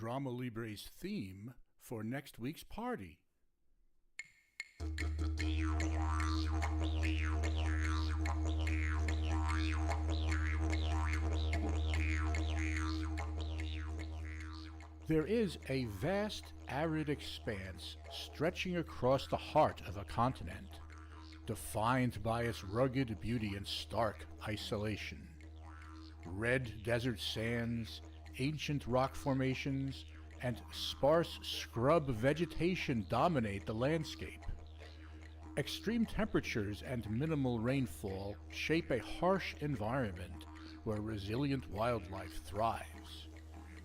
Drama Libre's theme for next week's party. There is a vast, arid expanse stretching across the heart of a continent, defined by its rugged beauty and stark isolation. Red desert sands, ancient rock formations, and sparse scrub vegetation dominate the landscape. Extreme temperatures and minimal rainfall shape a harsh environment where resilient wildlife thrives.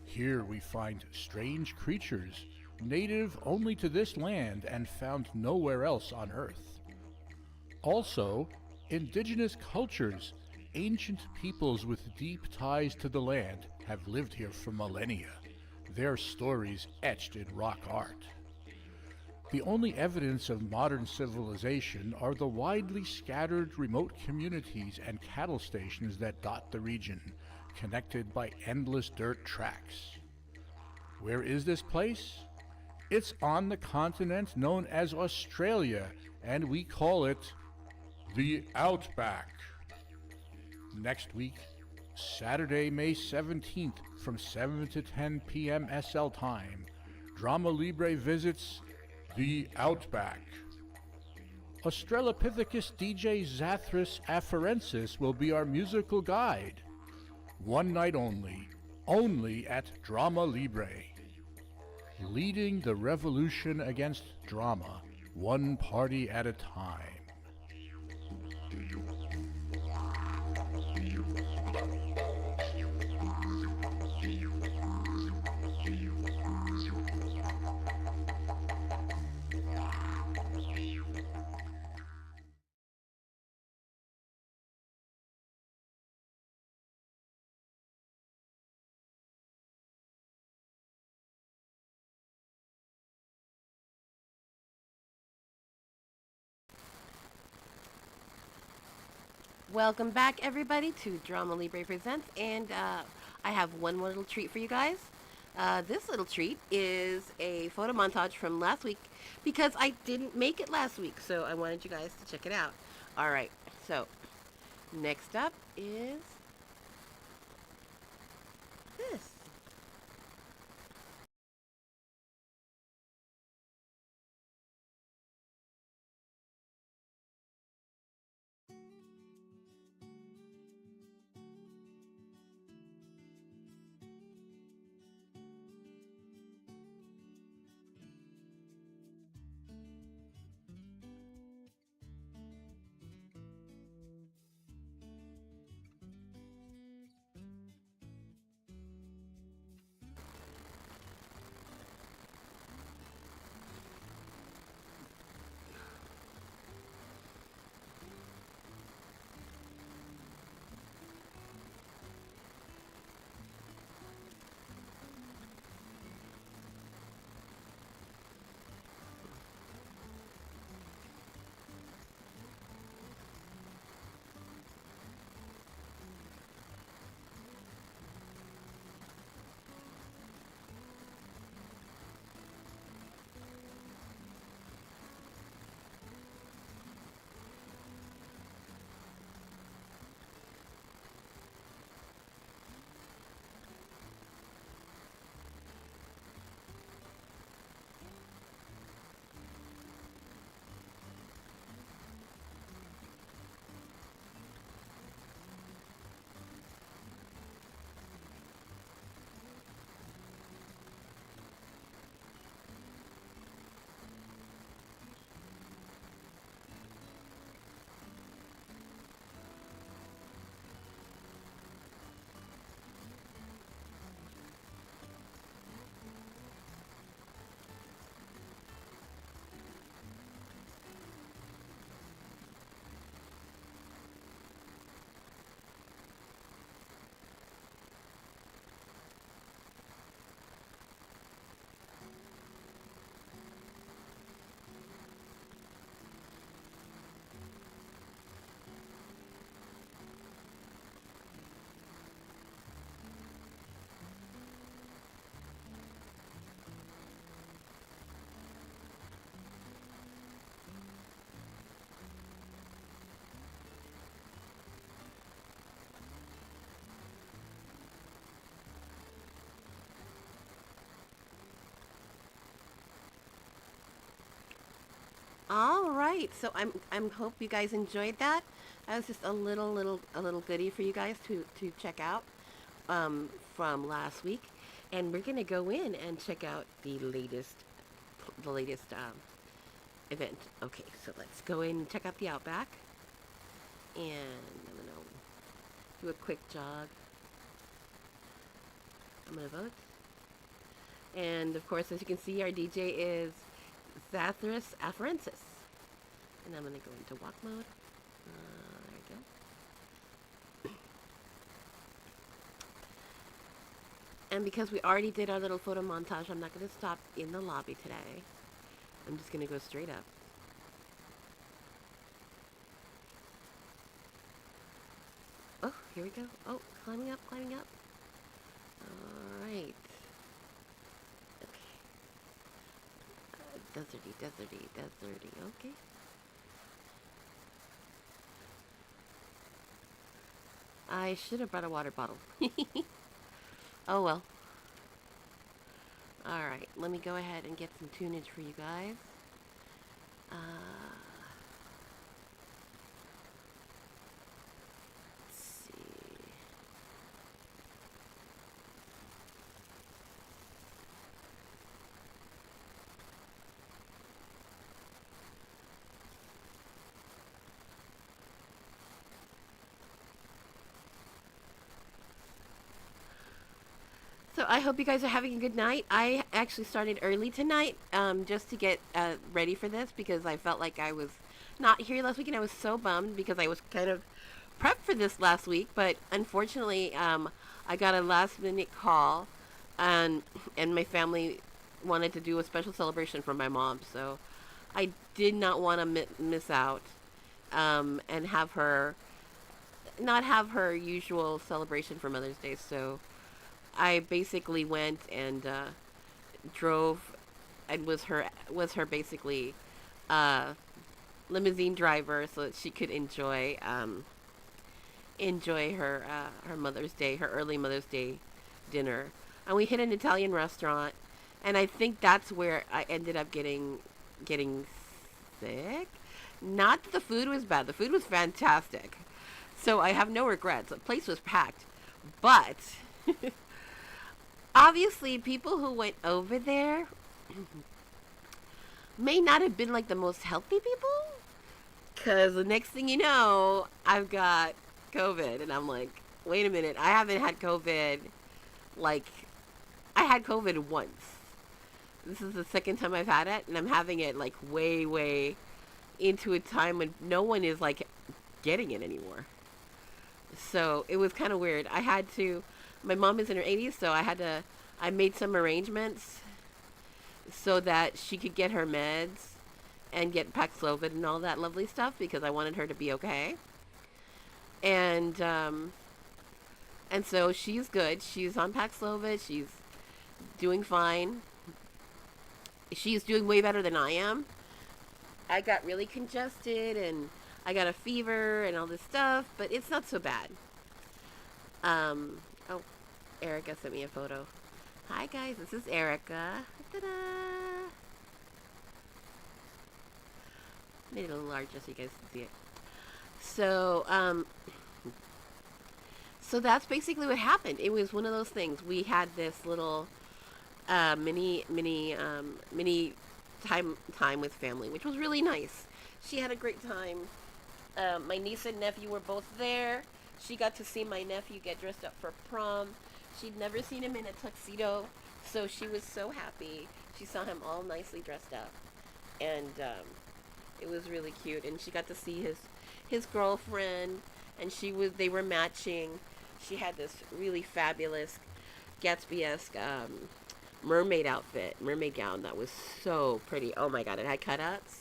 Here we find strange creatures native only to this land and found nowhere else on Earth. Also, indigenous cultures, ancient peoples with deep ties to the land, have lived here for millennia, their stories etched in rock art. The only evidence of modern civilization are the widely scattered remote communities and cattle stations that dot the region, connected by endless dirt tracks. Where is this place? It's on the continent known as Australia, and we call it the Outback. Next week, Saturday, May 17th, from 7 to 10 p.m. SL time, Drama Libre visits the Outback. Australopithecus DJ Zathras afarensis will be our musical guide. One night only at Drama Libre. Leading the revolution against drama, one party at a time. Welcome back, everybody, to Drama Libre Presents, and I have one more little treat for you guys. This little treat is a photo montage from last week, because I didn't make it last week, so I wanted you guys to check it out. Alright, so, next up is this. All right. So I'm hope you guys enjoyed that. That was just a little goodie for you guys to check out from last week, and we're gonna go in and check out the latest event. Okay, so let's go in and check out the Outback, and I'm gonna do a quick jog. I'm gonna vote, and of course, as you can see, our DJ is Zathras Afarensis, and I'm gonna go into walk mode. There we go. And because we already did our little photo montage, I'm not going to stop in the lobby today. I'm just going to go straight up. Oh, here we go. Oh, climbing up, climbing up. All right. Okay. Deserty, deserty, deserty. Okay. I should have brought a water bottle. Oh well. Alright, let me go ahead and get some tunage for you guys. Let's see. So I hope you guys are having a good night. I actually started early tonight just to get ready for this because I felt like I was not here last week and I was so bummed because I was kind of prepped for this last week. But unfortunately, I got a last minute call and my family wanted to do a special celebration for my mom. So I did not want to miss out and have her not have her usual celebration for Mother's Day. So I basically went and drove and was her basically uh, limousine driver so that she could enjoy her Mother's Day, her early Mother's Day dinner. And we hit an Italian restaurant, and I think that's where I ended up getting sick. Not that the food was bad; the food was fantastic, so I have no regrets. The place was packed, but obviously, people who went over there may not have been like the most healthy people. Because the next thing you know, I've got COVID. And I'm like, wait a minute. I haven't had COVID. Like, I had COVID once. This is the second time I've had it. And I'm having it like way, way into a time when no one is like getting it anymore. So it was kind of weird. My mom is in her 80s, so I made some arrangements so that she could get her meds and get Paxlovid and all that lovely stuff because I wanted her to be okay. And so she's good. She's on Paxlovid. She's doing fine. She's doing way better than I am. I got really congested and I got a fever and all this stuff, but it's not so bad. Oh, Erica sent me a photo. Hi guys, this is Erica. Ta-da! Made it a little larger so you guys can see it. So that's basically what happened. It was one of those things. We had this little mini time with family, which was really nice. She had a great time. My niece and nephew were both there. She got to see my nephew get dressed up for prom. She'd never seen him in a tuxedo, so she was so happy. She saw him all nicely dressed up, and it was really cute. And she got to see his girlfriend, and they were matching. She had this really fabulous Gatsby-esque mermaid gown that was so pretty. Oh my god, it had cutouts,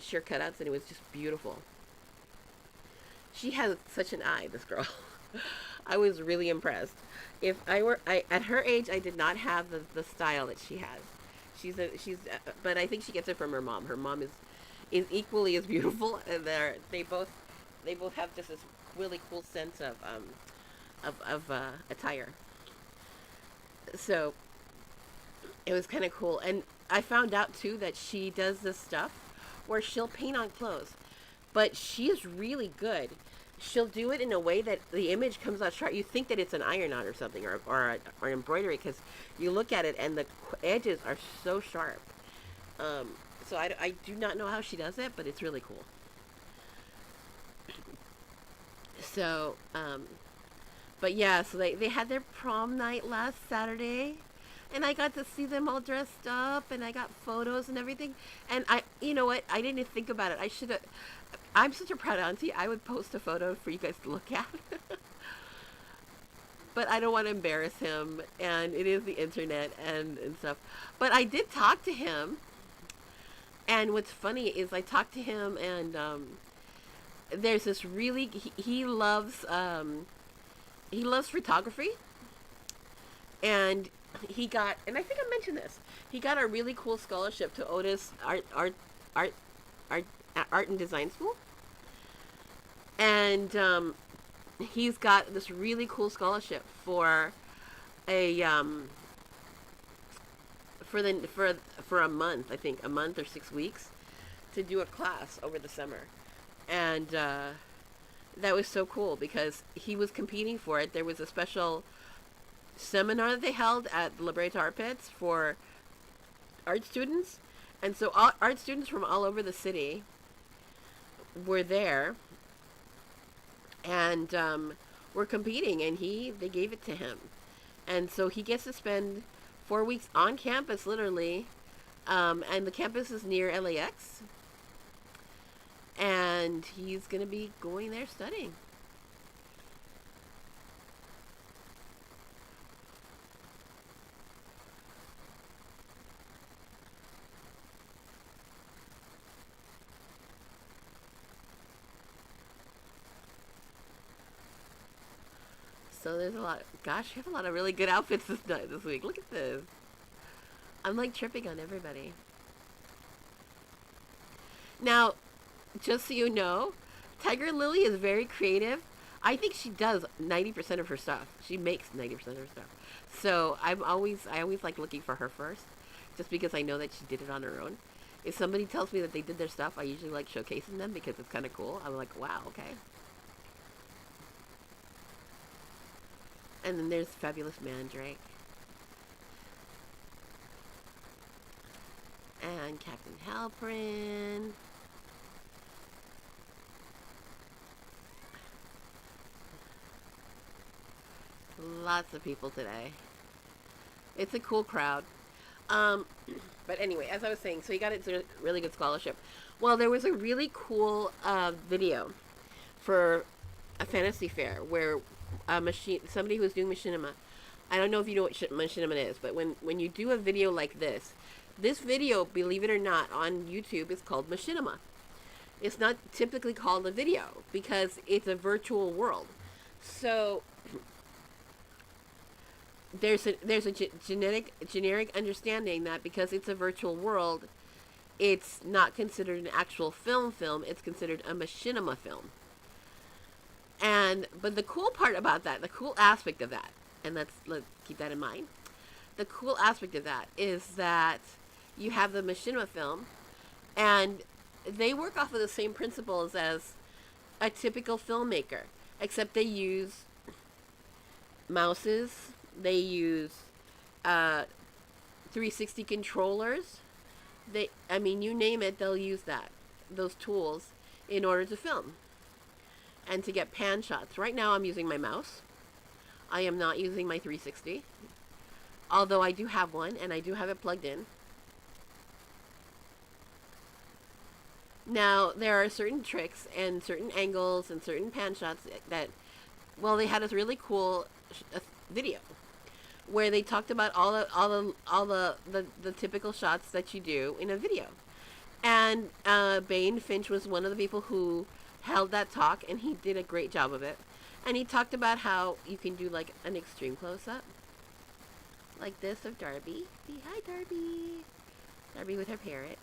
sheer cutouts, and it was just beautiful. She has such an eye, this girl. I was really impressed. If I were at her age, I did not have the style that she has. But I think she gets it from her mom. Her mom is equally as beautiful, and they both have just this really cool sense of attire. So it was kind of cool, and I found out too that she does this stuff where she'll paint on clothes, but she's really good. She'll do it in a way that the image comes out sharp. You think that it's an iron-on or something, or an embroidery, because you look at it and the edges are so sharp. So I do not know how she does it, but it's really cool. So, but yeah, so they had their prom night last Saturday, and I got to see them all dressed up, and I got photos and everything. And you know what? I didn't even think about it. I should have. I'm such a proud auntie. I would post a photo for you guys to look at. But I don't want to embarrass him, and it is the internet and stuff. But I did talk to him, and what's funny is I talked to him, and there's this really he loves photography, and he got, and I think I mentioned this, he got a really cool scholarship to Otis Art and Design School, and he's got this really cool scholarship for a for a month, I think a month or 6 weeks, to do a class over the summer. And that was so cool because he was competing for it. There was a special seminar that they held at the Libre Art Pits for art students, and so art students from all over the city were there, and were competing, and they gave it to him, and so he gets to spend 4 weeks on campus, literally, and the campus is near LAX, and he's gonna be going there studying. So there's a lot. Gosh, you have a lot of really good outfits this week. Look at this. I'm like tripping on everybody. Now, just so you know, Tiger Lily is very creative. I think she does 90% of her stuff. She makes 90% of her stuff. So I always like looking for her first, just because I know that she did it on her own. If somebody tells me that they did their stuff, I usually like showcasing them because it's kind of cool. I'm like, wow, okay. And then there's Fabulous Mandrake. And Captain Halprin. Lots of people today. It's a cool crowd. But anyway, as I was saying, so he got a really good scholarship. Well, there was a really cool video for a fantasy fair where somebody who was doing machinima. I don't know if you know what machinima is, but when you do a video like this video, believe it or not, on YouTube is called machinima. It's not typically called a video because it's a virtual world. So there's a generic understanding that because it's a virtual world, it's not considered an actual film. It's considered a machinima film. But the cool part about that, the cool aspect of that, and let's keep that in mind. The cool aspect of that is that you have the machinima film, and they work off of the same principles as a typical filmmaker, except they use mouses, they use 360 controllers. You name it, they'll use those tools in order to film and to get pan shots. Right now I'm using my mouse. I am not using my 360, although I do have one and I do have it plugged in. Now, there are certain tricks and certain angles and certain pan shots that, well, they had this really cool video where they talked about all the typical shots that you do in a video. And Bane Finch was one of the people who held that talk, and he did a great job of it. And he talked about how you can do like an extreme close-up, like this of Darby. Say hi, Darby. Darby with her parrot.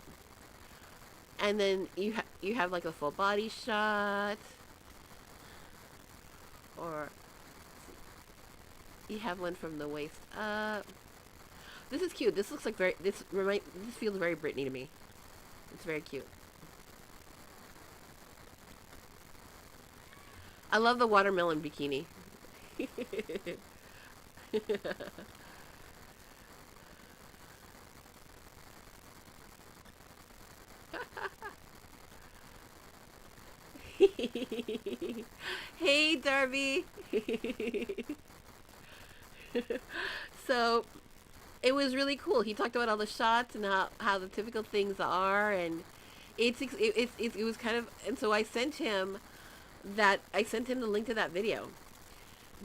And then you have like a full body shot, or you have one from the waist up. This is cute. This looks like this feels very Britney to me. It's very cute. I love the watermelon bikini. Hey, Darby. So it was really cool. He talked about all the shots and how the typical things are, and it was kind of, and so I sent him the link to that video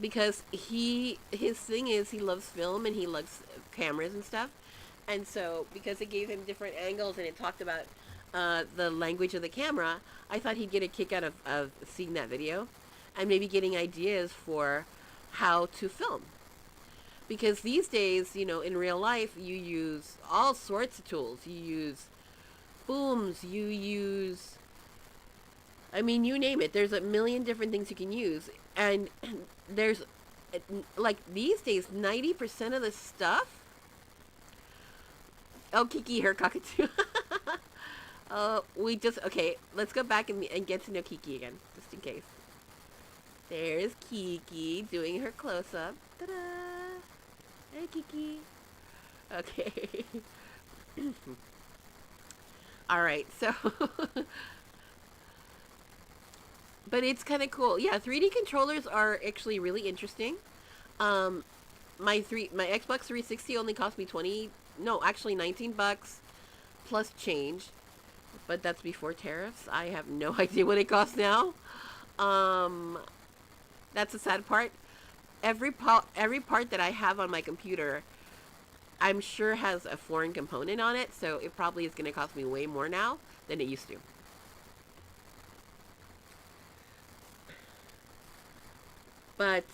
because his thing is he loves film and he loves cameras and stuff, and so because it gave him different angles and it talked about the language of the camera, I thought he'd get a kick out of seeing that video and maybe getting ideas for how to film. Because these days, in real life, you use all sorts of tools. You use booms, I mean, you name it. There's a million different things you can use. And there's, like, these days, 90% of the stuff. Oh, Kiki, her cockatoo. Okay, let's go back and get to know Kiki again, just in case. There's Kiki doing her close-up. Ta-da! Hey, Kiki. Okay. All right, so... but it's kind of cool. Yeah, 3D controllers are actually really interesting. My Xbox 360 only cost me $19 plus change. But that's before tariffs. I have no idea what it costs now. That's the sad part. Every part that I have on my computer, I'm sure has a foreign component on it, so it probably is going to cost me way more now than it used to. But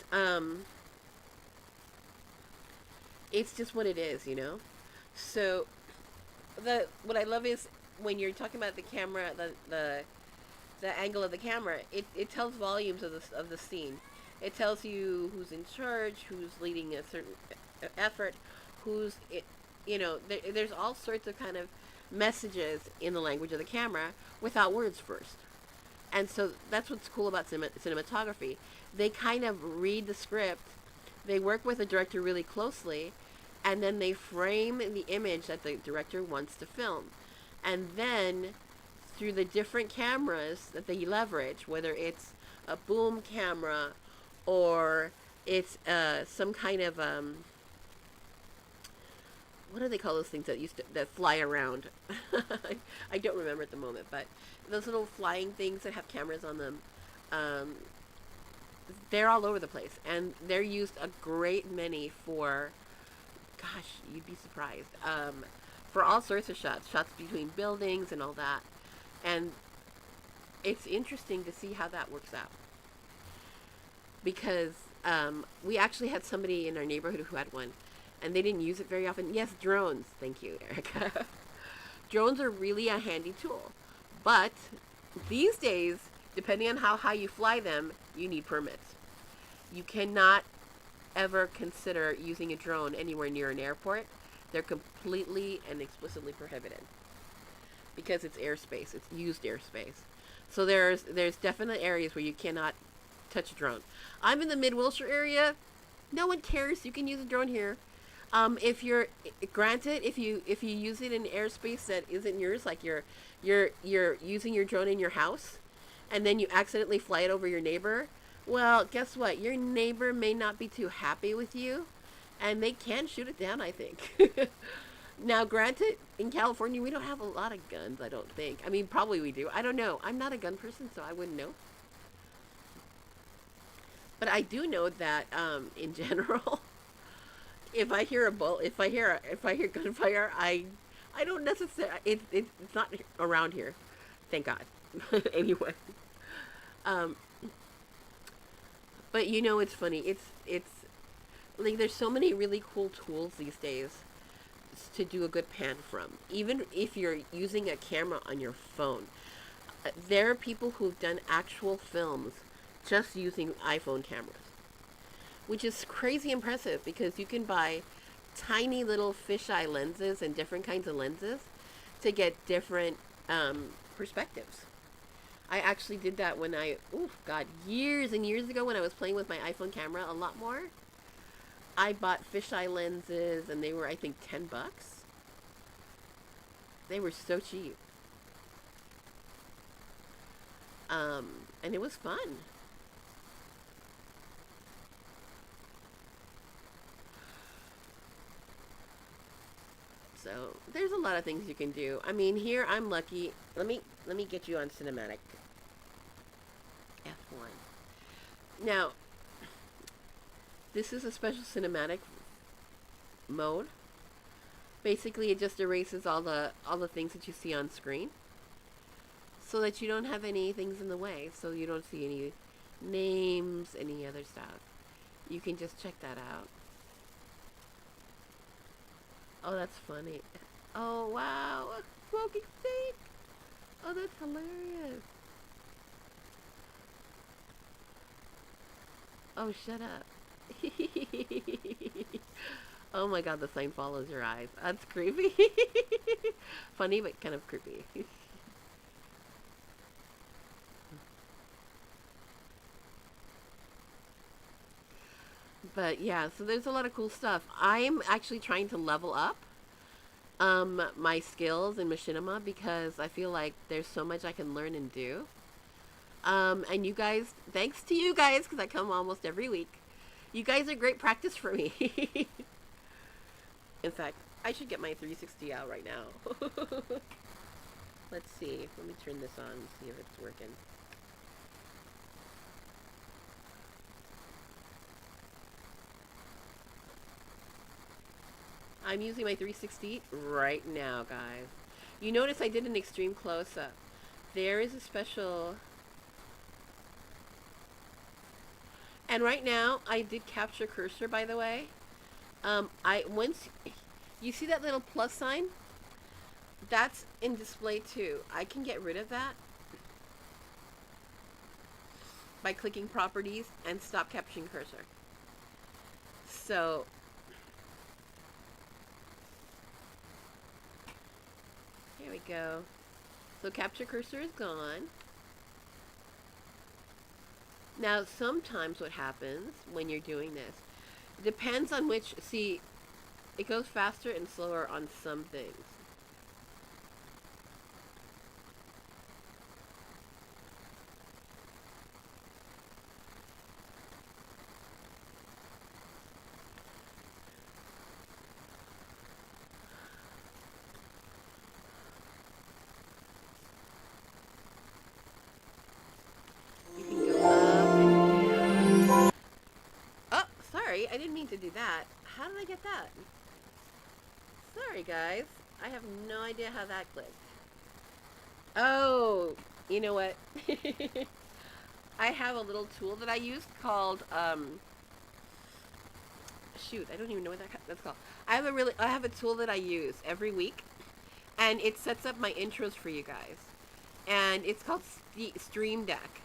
it's just what it is, So what I love is when you're talking about the camera, the angle of the camera, it tells volumes of the scene. It tells you who's in charge, who's leading a certain effort, there's all sorts of kind of messages in the language of the camera without words first. And so that's what's cool about cinematography. They kind of read the script, they work with the director really closely, and then they frame the image that the director wants to film. And then through the different cameras that they leverage, whether it's a boom camera or it's some kind of what do they call those things that fly around? I don't remember at the moment, but those little flying things that have cameras on them, they're all over the place, and they're used a great many for, gosh, you'd be surprised, for all sorts of shots between buildings and all that, and it's interesting to see how that works out. Because we actually had somebody in our neighborhood who had one, and they didn't use it very often. Yes, drones. Thank you, Erica. Drones are really a handy tool. But these days, depending on how high you fly them, you need permits. You cannot ever consider using a drone anywhere near an airport. They're completely and explicitly prohibited. Because it's airspace. It's used airspace. So there's definite areas where you cannot touch a drone. I'm in the Mid-Wilshire area. No one cares. You can use a drone here. If you use it in airspace that isn't yours, like you're using your drone in your house, and then you accidentally fly it over your neighbor, well, guess what? Your neighbor may not be too happy with you, and they can shoot it down, I think. Now, granted, in California, we don't have a lot of guns, I don't think. I mean, probably we do. I don't know. I'm not a gun person, so I wouldn't know. But I do know that, in general, if I hear gunfire, I don't necessarily. It's not around here, thank God. Anyway, but it's funny. It's like there's so many really cool tools these days to do a good pan from. Even if you're using a camera on your phone, there are people who've done actual films just using iPhone cameras, which is crazy impressive because you can buy tiny little fisheye lenses and different kinds of lenses to get different perspectives. I actually did that when oh God, years and years ago when I was playing with my iPhone camera a lot more. I bought fisheye lenses and they were, I think, $10. They were so cheap. And it was fun. So there's a lot of things you can do. I mean, here I'm lucky. Let me get you on cinematic F1. Now, this is a special cinematic mode. Basically, it just erases all the things that you see on screen, so that you don't have any things in the way. So you don't see any names, any other stuff. You can just check that out. Oh, that's funny. Oh, wow. A smoking steak. Oh, that's hilarious. Oh, shut up. Oh my God, the sign follows your eyes. That's creepy. Funny, but kind of creepy. But yeah, so there's a lot of cool stuff. I'm actually trying to level up my skills in machinima because I feel like there's so much I can learn and do. And you guys, thanks to you guys, because I come almost every week. You guys are great practice for me. In fact, I should get my 360 out right now. Let's see. Let me turn this on and see if it's working. I'm using my 360 right now, guys. You notice I did an extreme close-up. There is a special... And right now, I did capture cursor, by the way. Once you see that little plus sign, that's in display too. I can get rid of that by clicking properties and stop capturing cursor. So here we go. So capture cursor is gone. Now, sometimes what happens when you're doing this, it depends on which, see, it goes faster and slower on some things. You can go up and down. Oh, sorry, I didn't mean to do that. How did I get that? Sorry, guys. I have no idea how that clicked. Oh, you know what? I have a little tool that I use called, shoot, I don't even know what that's called. I have a tool that I use every week, and it sets up my intros for you guys. And it's called Stream Deck.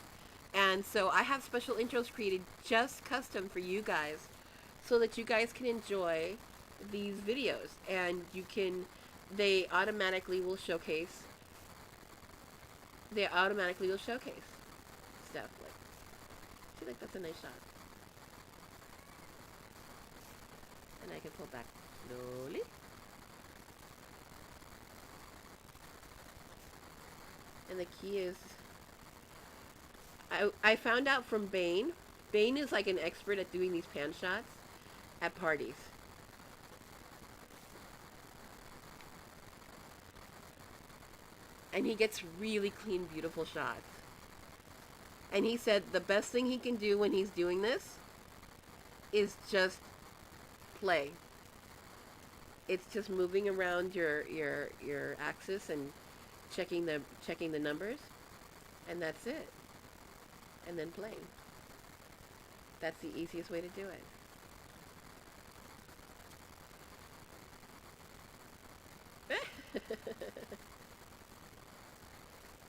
And so I have special intros created just custom for you guys so that you guys can enjoy these videos. And they automatically will showcase stuff. Like, I feel like that's a nice shot. And I can pull back slowly. And the key is, I found out from Bane. Bane is like an expert at doing these pan shots at parties. And he gets really clean, beautiful shots. And he said the best thing he can do when he's doing this is just play. It's just moving around your axis and checking the numbers, and that's it. And then playing. That's the easiest way to do it.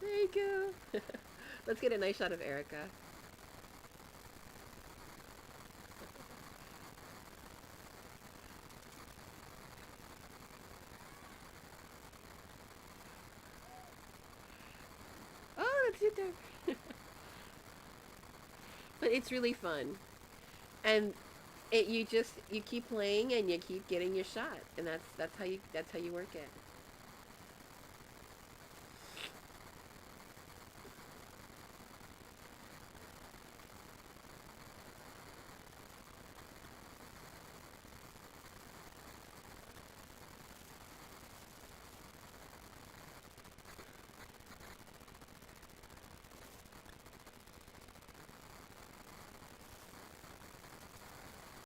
There you go. Let's get a nice shot of Erica. Oh, It's your turn. But it's really fun, and you keep playing and you keep getting your shot, and that's how you work it.